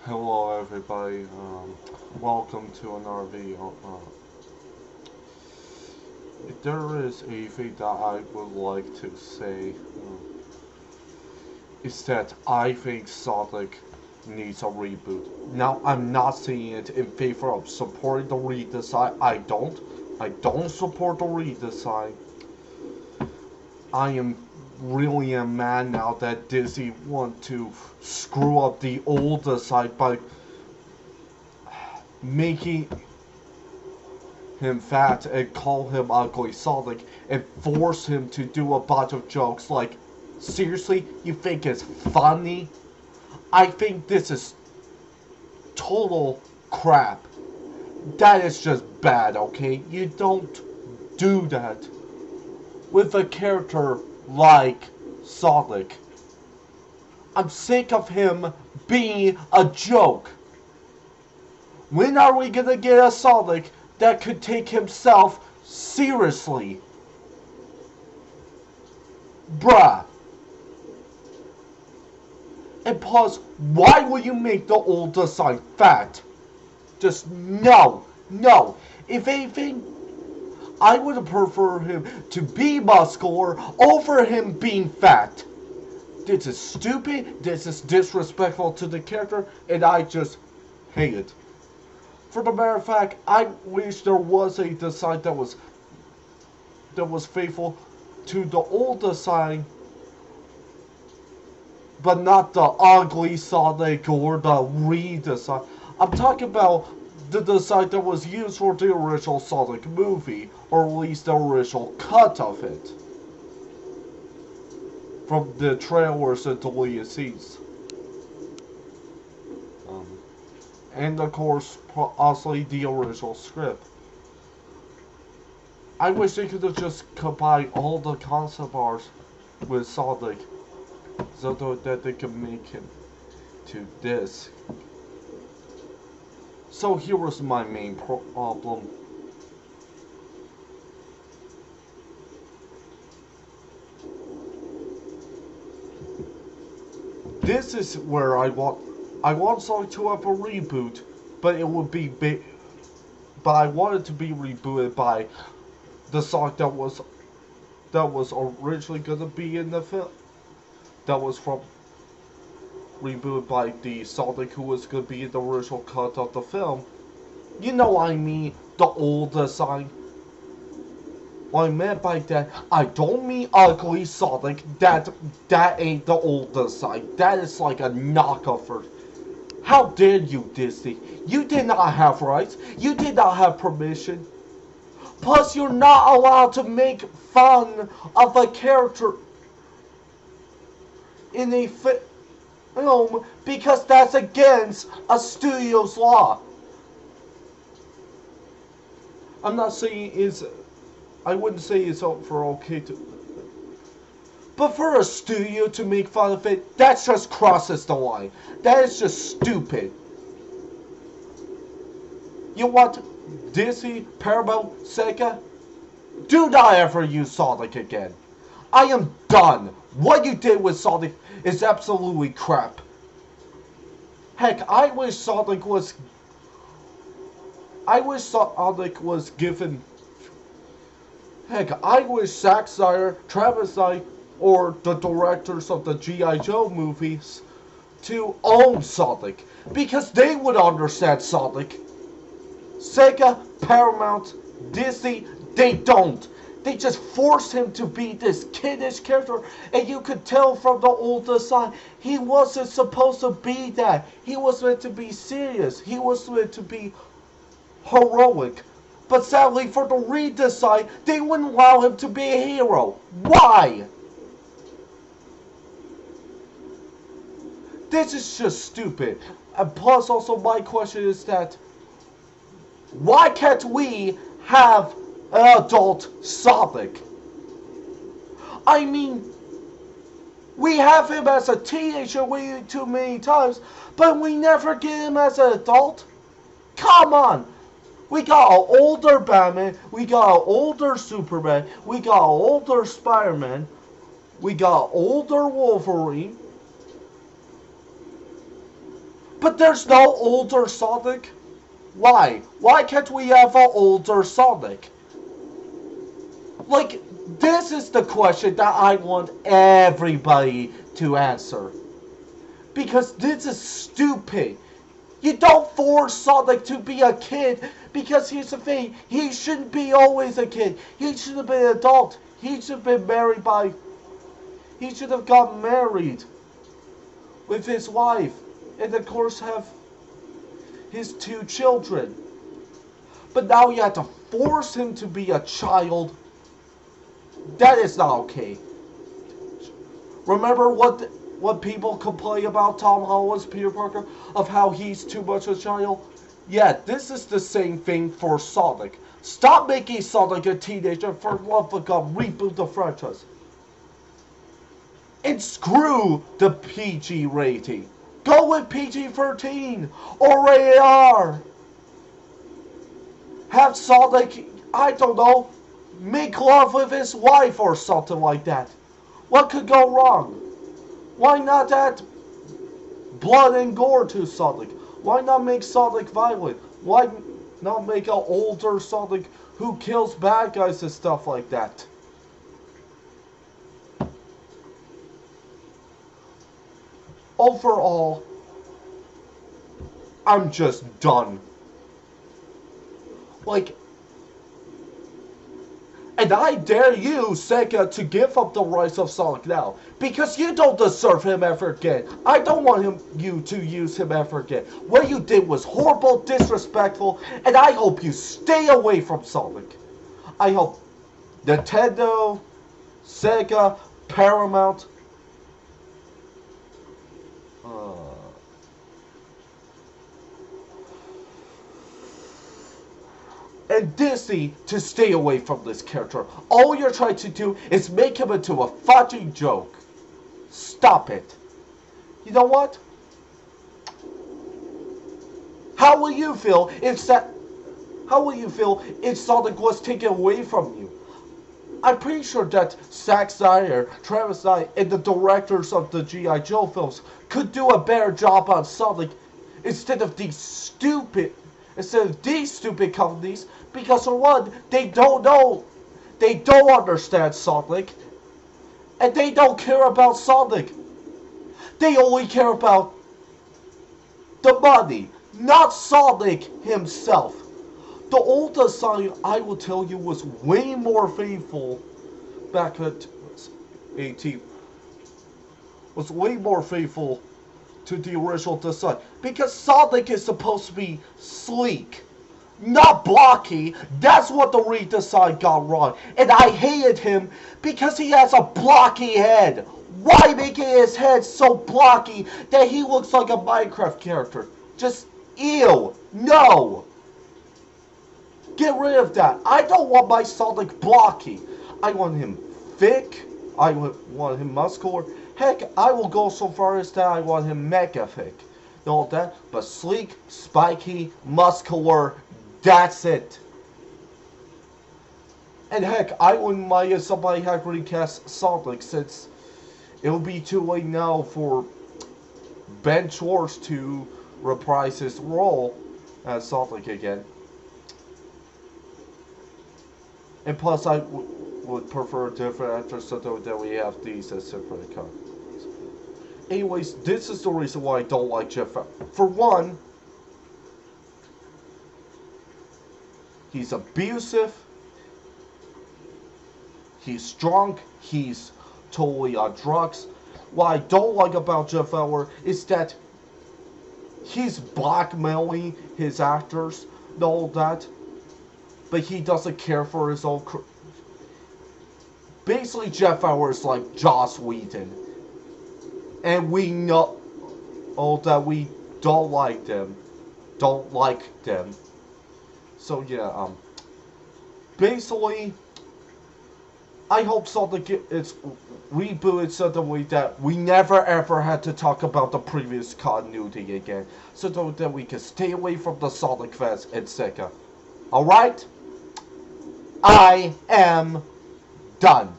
Hello everybody, welcome to another video. There is a thing that I would like to say, is that I think Sonic needs a reboot. Now, I'm not saying it in favor of supporting the redesign. I don't support the redesign. I am really a man now that Disney want to screw up the old design by making him fat and call him ugly Sonic and force him to do a bunch of jokes like, seriously, you think it's funny? I think this is total crap. That is just bad, okay? You don't do that with a character like Sonic. I'm sick of him being a joke. When are we gonna get a Sonic that could take himself seriously? Bruh. And plus, why would you make the old design fat? Just no. No. If anything, I would prefer him to be muscular over him being fat. This is stupid, this is disrespectful to the character, and I just hate it. For the matter of fact, I wish there was a design that was faithful to the old design, but not the ugly Sonic or the redesign. I'm talking about the design that was used for the original Sonic movie, or at least the original cut of it, from the trailers and deleted scenes. And of course, also the original script. I wish they could have just combined all the concept art with Sonic, so that they could make him to this. So here was my main problem. This is where I want Sonic to have a reboot, but it would be but I want it to be rebooted by the Sonic that was originally gonna be in the film. That was rebooted by the Sonic who was gonna be in the original cut of the film. You know what I mean? The old design. What I meant by that, I don't mean ugly Sonic. That ain't the old design. That is like a knockoff. How dare you, Disney? You did not have rights. You did not have permission. Plus, you're not allowed to make fun of a character in a film because that's against a studio's law. I'm not saying I wouldn't say it's for okay to, but for a studio to make fun of it, that just crosses the line. That is just stupid. You want Disney, Paramount, Sega? Do not ever use Sonic again. I am done. What you did with Sonic is absolutely crap. Heck, I wish Sonic was given. Heck, I wish Zack Snyder, Travis Knight, or the directors of the G.I. Joe movies to own Sonic, because they would understand Sonic. Sega, Paramount, Disney, they don't. They just force him to be this kiddish character, and you could tell from the old design, he wasn't supposed to be that. He was meant to be serious. He was meant to be heroic. But sadly, for the redesign, they wouldn't allow him to be a hero. Why? This is just stupid. And plus, also, my question is that, why can't we have an adult Sonic? I mean, we have him as a teenager way too many times, but we never get him as an adult. Come on! We got an older Batman, we got an older Superman, we got an older Spider-Man, we got an older Wolverine. But there's no older Sonic. Why? Why can't we have an older Sonic? Like, this is the question that I want everybody to answer. Because this is stupid. You don't force Sonic to be a kid. Because here's the thing. He shouldn't be always a kid. He should have been an adult. He should have been married by... He should have gotten married with his wife. And of course have his 2 children. But now you have to force him to be a child. That is not okay. Remember what people complain about Tom Holland's Peter Parker? Of how he's too much a child? Yeah, this is the same thing for Sonic. Stop making Sonic a teenager. For love of God, reboot the franchise. And screw the PG rating. Go with PG-13 or rated R. Have Sonic, I don't know, make love with his wife or something like that. What could go wrong? Why not add blood and gore to Sonic? Why not make Sonic violent? Why not make an older Sonic who kills bad guys and stuff like that? Overall, I'm just done. Like, and I dare you, Sega, to give up the rights of Sonic now. Because you don't deserve him ever again. I don't want you to use him ever again. What you did was horrible, disrespectful, and I hope you stay away from Sonic. I hope Nintendo, Sega, Paramount, and Disney to stay away from this character. All you're trying to do is make him into a fucking joke. Stop it. You know what? How will you feel if Sonic was taken away from you? I'm pretty sure that Zack Snyder, Travis Knight, and the directors of the G.I. Joe films could do a better job on Sonic instead of these stupid companies, because for one, they don't understand Sonic, and they don't care about Sonic. They only care about the money, not Sonic himself. The oldest Sonic, I will tell you, was way more faithful back at 18. Was way more faithful to the original design. Because Sonic is supposed to be sleek, not blocky. That's what the redesign got wrong. And I hated him because he has a blocky head. Why making his head so blocky that he looks like a Minecraft character? Just, ew. No. Get rid of that. I don't want my Sonic blocky. I want him thick. I want him muscular. Heck, I will go so far as that I want him mega thick. Know that? But sleek, spiky, muscular, that's it. And heck, I wouldn't mind if somebody had recast Sonic, since it will be too late now for Ben Schwartz to reprise his role as Sonic again. And plus, I would prefer different actors so that we have these as separate characters. Anyways, this is the reason why I don't like Jeff. For one, he's abusive, he's drunk, he's totally on drugs. What I don't like about Jeff Fowler is that he's blackmailing his actors and all that, but he doesn't care for his own basically, Jeff Fowler is like Joss Whedon. And we know that we don't like them. So yeah, basically, I hope Sonic is rebooted so that we never ever had to talk about the previous continuity again. So that we can stay away from the Sonic fans and Sega. Alright? I am done.